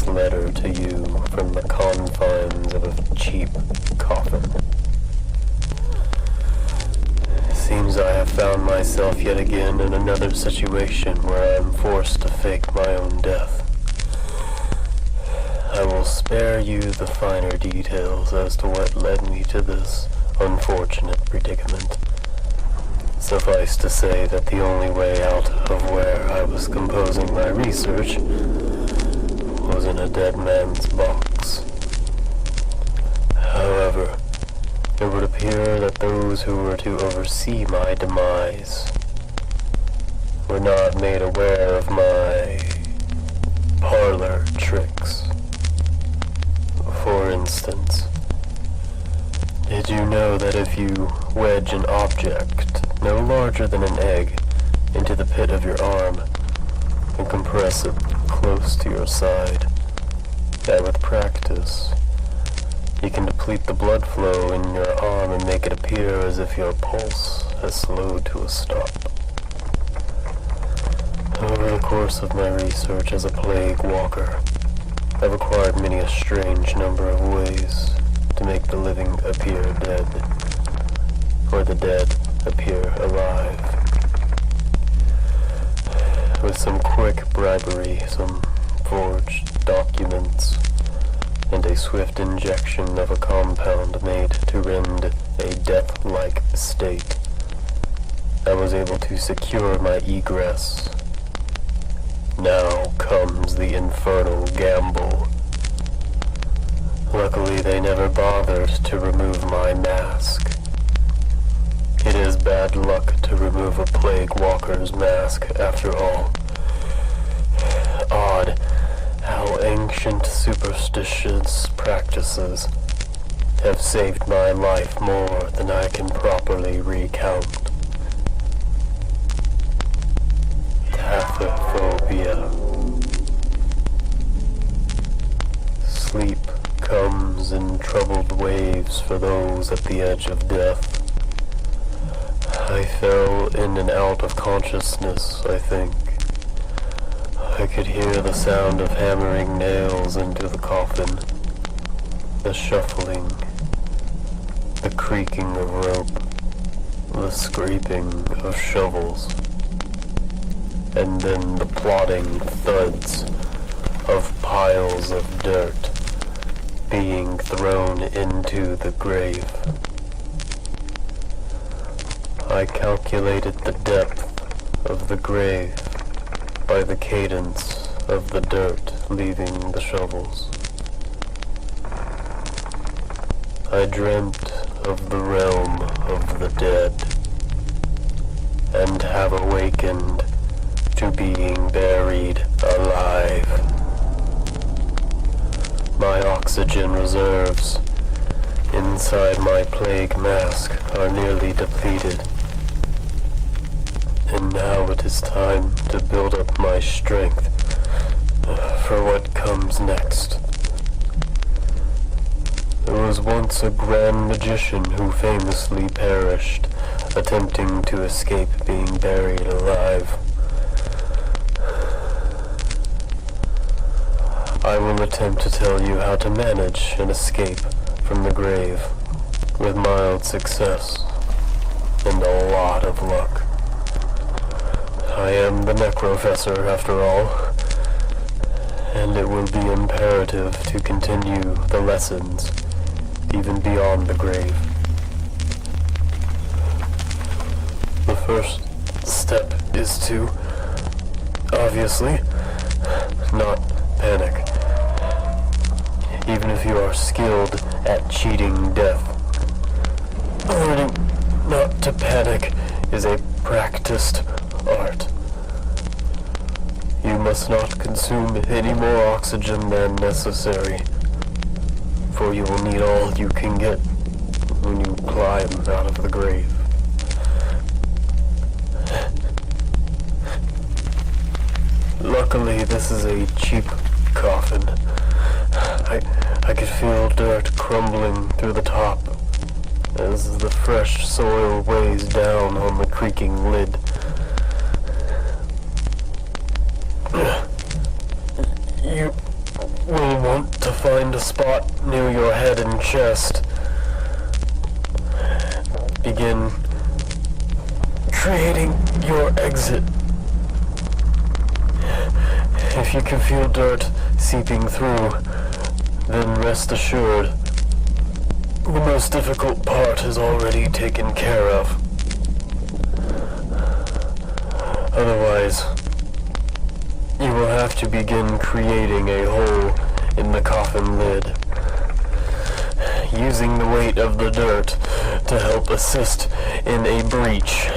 letter to you from the confines of a cheap coffin. Seems I have found myself yet again in another situation where I am forced to fake my own death. I will spare you the finer details as to what led me to this unfortunate predicament. Suffice to say that the only way out of where I was composing my research was in a dead man's box. However, it would appear that those who were to oversee my demise were not made aware of my parlor tricks. For instance, did you know that if you wedge an object no larger than an egg into the pit of your arm and compress it close to your side, that with practice you can deplete the blood flow in your arm and make it appear as if your pulse has slowed to a stop? Over the course of my research as a plague walker, I've acquired many a strange number of ways to make the living appear dead, or the dead appear alive. With some quick bribery, some forged documents, and a swift injection of a compound made to rend a death-like state, I was able to secure my egress. Now comes the infernal gamble. Luckily, they never bothered to remove my mask. It is bad luck to remove a plague walker's mask, after all. Odd how ancient superstitious practices have saved my life more than I can properly recount. Taphephobia. Sleep comes in troubled waves for those at the edge of death. I fell in and out of consciousness, I think. I could hear the sound of hammering nails into the coffin, the shuffling, the creaking of rope, the scraping of shovels, and then the plodding thuds of piles of dirt being thrown into the grave. I calculated the depth of the grave by the cadence of the dirt leaving the shovels. I dreamt of the realm of the dead, and have awakened to being buried alive. My oxygen reserves inside my plague mask are nearly depleted, and now it is time to build up my strength for what comes next. There was once a grand magician who famously perished attempting to escape being buried alive. I will attempt to tell you how to manage an escape from the grave with mild success and a lot of luck. I am the Necrofessor, after all, and it will be imperative to continue the lessons even beyond the grave. The first step is to, obviously, not panic. Even if you are skilled at cheating death, learning not to panic is a practiced art. You must not consume any more oxygen than necessary, for you will need all you can get when you climb out of the grave. Luckily, this is a cheap coffin. I could feel dirt crumbling through the top as the fresh soil weighs down on the creaking lid. You will will want to find a spot near your head and chest. Begin creating your exit. If you can feel dirt seeping through, then rest assured, the most difficult part is already taken care of. Otherwise, you will have to begin creating a hole in the coffin lid, using the weight of the dirt to help assist in a breach.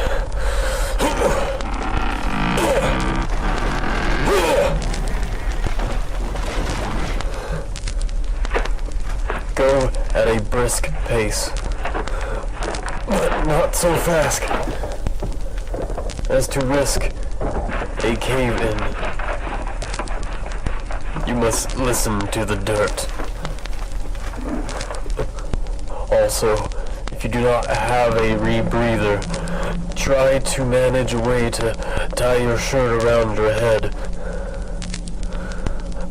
Go at a brisk pace, but not so fast as to risk a cave-in. You must listen to the dirt. Also, if you do not have a rebreather, try to manage a way to tie your shirt around your head.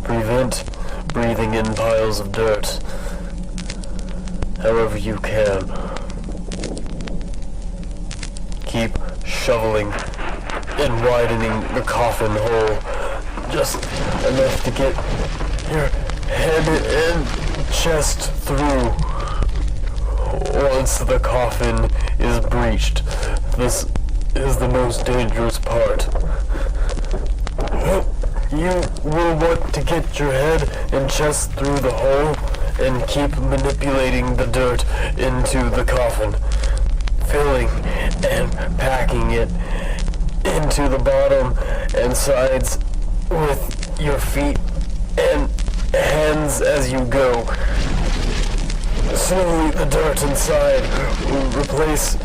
Prevent breathing in piles of dirt however you can. Keep shoveling and widening the coffin hole just enough to get your head and chest through. Once the coffin is breached, this is the most dangerous part. You will want to get your head and chest through the hole and keep manipulating the dirt into the coffin, filling and packing it into the bottom and sides with your feet and hands as you go. Slowly the dirt inside will replace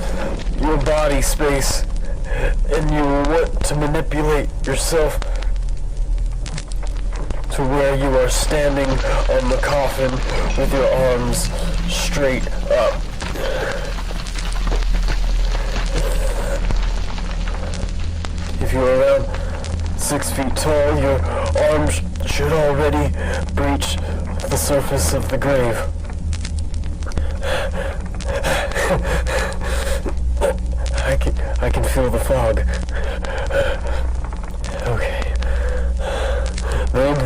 your body space, and you will want to manipulate yourself to where you are standing on the coffin with your arms straight up. If you're around 6 feet tall, your arms should already breach the surface of the grave. I can feel the fog. Okay. Then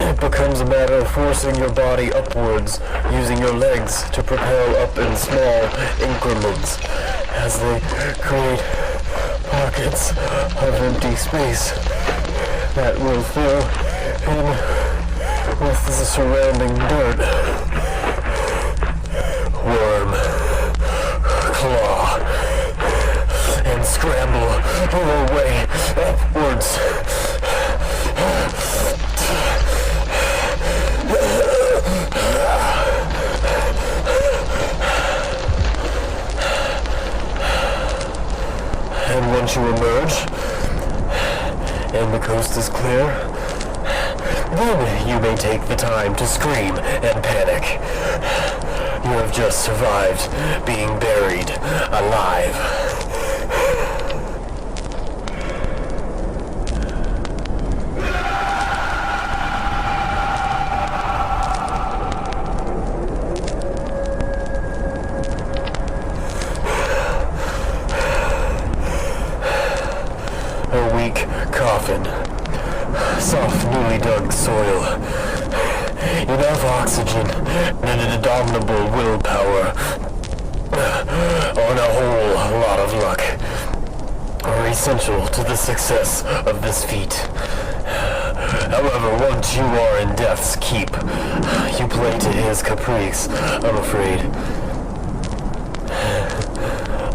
it becomes a matter of forcing your body upwards, using your legs to propel up in small increments as they create pockets of empty space that will fill in with the surrounding dirt. Worm, claw, and scramble your way upwards. And once you emerge, and the coast is clear, then you may take the time to scream and panic. You have just survived being buried alive. A weak coffin, soft newly dug soil, enough oxygen, and an indomitable willpower, on a whole lot of luck, are essential to the success of this feat. However, once you are in Death's Keep, you play to his caprice, I'm afraid.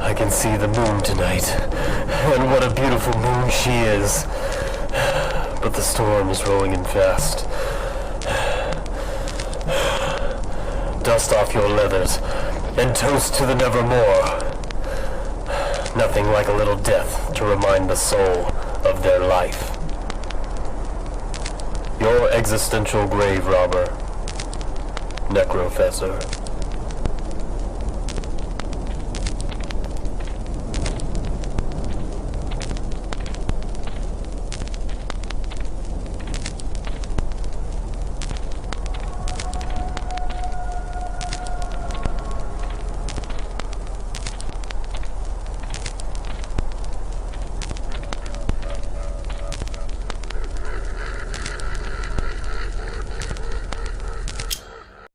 I can see the moon tonight, and what a beautiful moon she is. But the storm is rolling in fast. Dust off your leathers, and toast to the nevermore. Nothing like a little death to remind the soul of their life. Your existential grave robber, Necrofessor.